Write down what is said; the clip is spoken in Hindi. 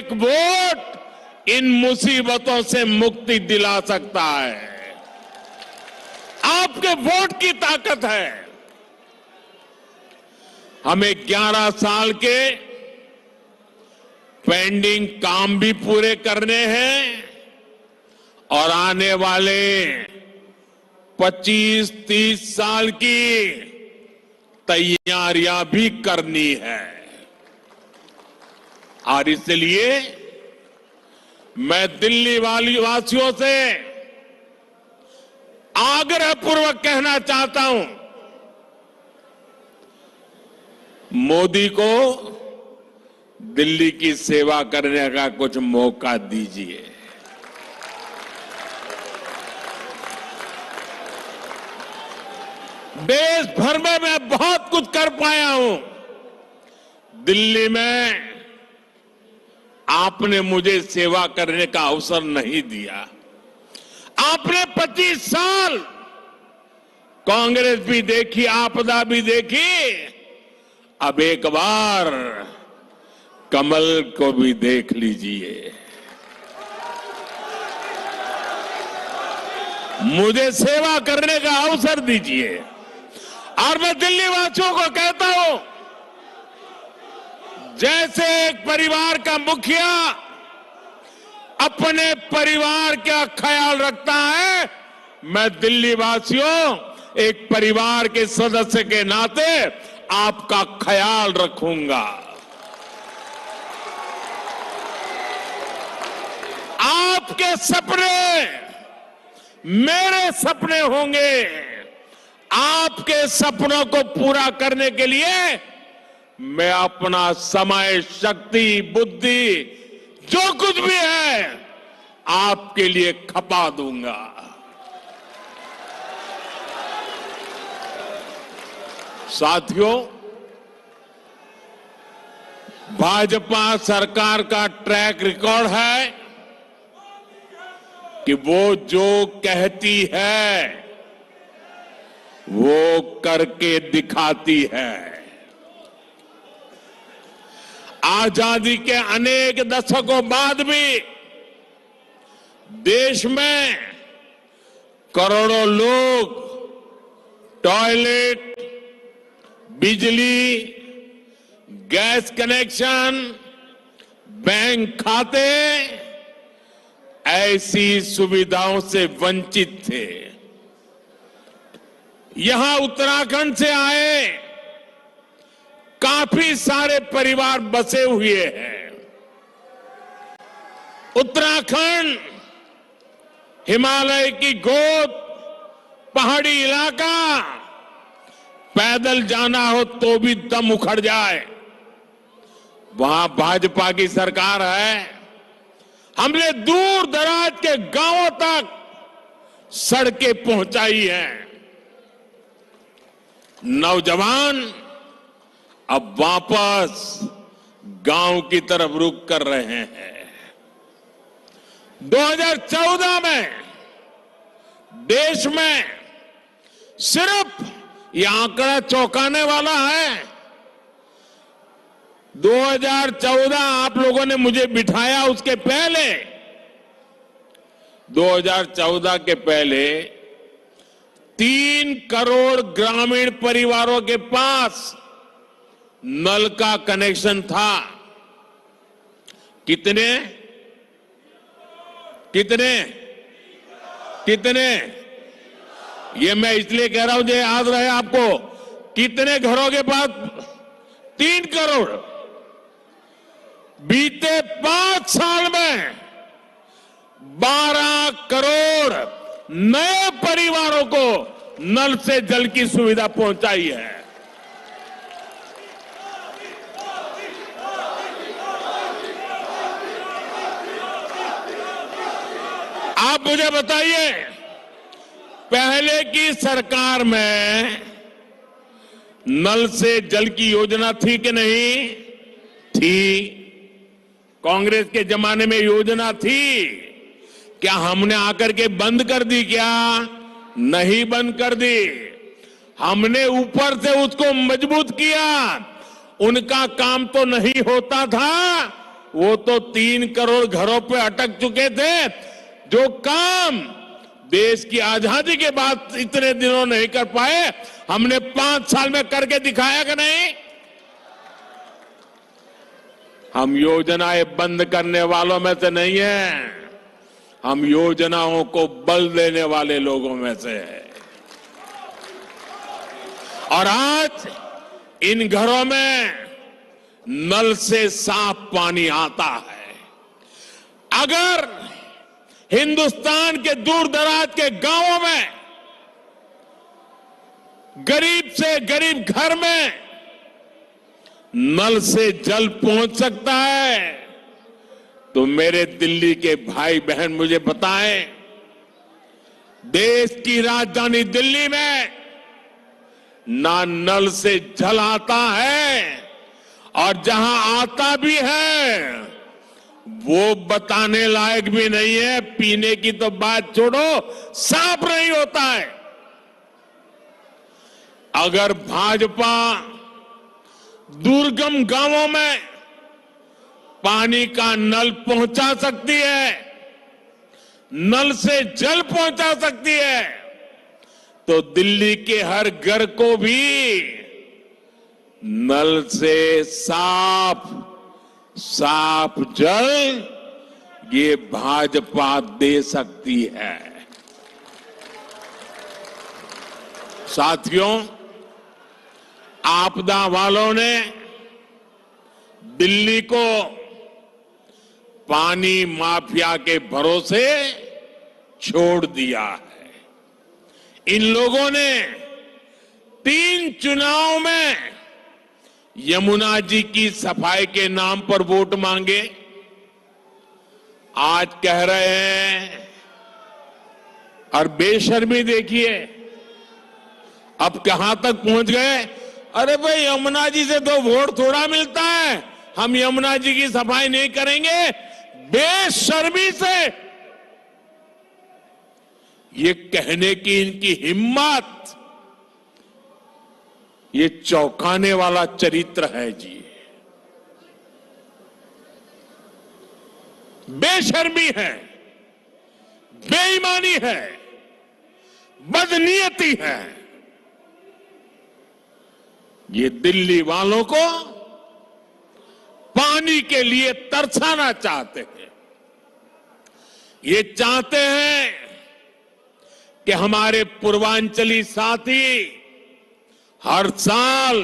एक वोट इन मुसीबतों से मुक्ति दिला सकता है। आपके वोट की ताकत है। हमें 11 साल के पेंडिंग काम भी पूरे करने हैं और आने वाले 25-30 साल की तैयारियां भी करनी है। और इसलिए मैं दिल्ली वासियों से आग्रहपूर्वक कहना चाहता हूं, मोदी को दिल्ली की सेवा करने का कुछ मौका दीजिए। देश भर में मैं बहुत कुछ कर पाया हूं। दिल्ली में आपने मुझे सेवा करने का अवसर नहीं दिया। आपने 25 साल कांग्रेस भी देखी, आपदा भी देखी, अब एक बार कमल को भी देख लीजिए। मुझे सेवा करने का अवसर दीजिए। और मैं दिल्ली वासियों को कहता हूं, जैसे एक परिवार का मुखिया अपने परिवार का ख्याल रखता है, मैं दिल्ली वासियों एक परिवार के सदस्य के नाते आपका ख्याल रखूंगा। आपके सपने मेरे सपने होंगे। आपके सपनों को पूरा करने के लिए मैं अपना समय, शक्ति, बुद्धि जो कुछ भी है आपके लिए खपा दूंगा। साथियों, भाजपा सरकार का ट्रैक रिकॉर्ड है कि वो जो कहती है वो करके दिखाती है। आजादी के अनेक दशकों बाद भी देश में करोड़ों लोग टॉयलेट, बिजली, गैस कनेक्शन, बैंक खाते ऐसी सुविधाओं से वंचित थे। यहां उत्तराखंड से आए काफी सारे परिवार बसे हुए हैं। उत्तराखंड हिमालय की गोद, पहाड़ी इलाका, पैदल जाना हो तो भी दम उखड़ जाए। वहां भाजपा की सरकार है। हमने दूर दराज के गांवों तक सड़कें पहुंचाई हैं। नौजवान अब वापस गांव की तरफ रुख कर रहे हैं। 2014 में देश में सिर्फ ये आंकड़ा चौंकाने वाला है। 2014 आप लोगों ने मुझे बिठाया, उसके पहले 2014 के पहले 3 करोड़ ग्रामीण परिवारों के पास नल का कनेक्शन था। कितने कितने कितने ये मैं इसलिए कह रहा हूं जो याद रहे आपको। कितने घरों के पास? 3 करोड़। बीते 5 साल में 12 करोड़ नए परिवारों को नल से जल की सुविधा पहुंचाई है। आप मुझे बताइए, पहले की सरकार में नल से जल की योजना थी कि नहीं थी? कांग्रेस के जमाने में योजना थी। क्या हमने आकर के बंद कर दी? क्या नहीं बंद कर दी। हमने ऊपर से उसको मजबूत किया। उनका काम तो नहीं होता था, वो तो 3 करोड़ घरों पे अटक चुके थे। जो काम देश की आजादी के बाद इतने दिनों नहीं कर पाए, हमने 5 साल में करके दिखाया कि नहीं? हम योजनाएं बंद करने वालों में से नहीं है, हम योजनाओं को बल देने वाले लोगों में से है। और आज इन घरों में नल से साफ पानी आता है। अगर हिंदुस्तान के दूर दराज के गांवों में गरीब से गरीब घर में नल से जल पहुंच सकता है, तो मेरे दिल्ली के भाई बहन मुझे बताएं, देश की राजधानी दिल्ली में ना नल से जल आता है, और जहां आता भी है वो बताने लायक भी नहीं है। पीने की तो बात छोड़ो, साफ नहीं होता है। अगर भाजपा दुर्गम गांवों में पानी का नल पहुंचा सकती है, नल से जल पहुंचा सकती है, तो दिल्ली के हर घर को भी नल से साफ जल ये भाजपा दे सकती है। साथियों, आपदा वालों ने दिल्ली को पानी माफिया के भरोसे छोड़ दिया है। इन लोगों ने 3 चुनाव में यमुना जी की सफाई के नाम पर वोट मांगे। आज कह रहे हैं, और बेशर्मी देखिए अब कहां तक पहुंच गए। अरे भाई, यमुना जी से तो वोट थोड़ा मिलता है, हम यमुना जी की सफाई नहीं करेंगे। बेशर्मी से ये कहने की इनकी हिम्मत, ये चौंकाने वाला चरित्र है जी। बेशर्मी है, बेईमानी है, बदनीयती है। ये दिल्ली वालों को पानी के लिए तरसाना चाहते हैं। ये चाहते हैं कि हमारे पूर्वांचली साथी हर साल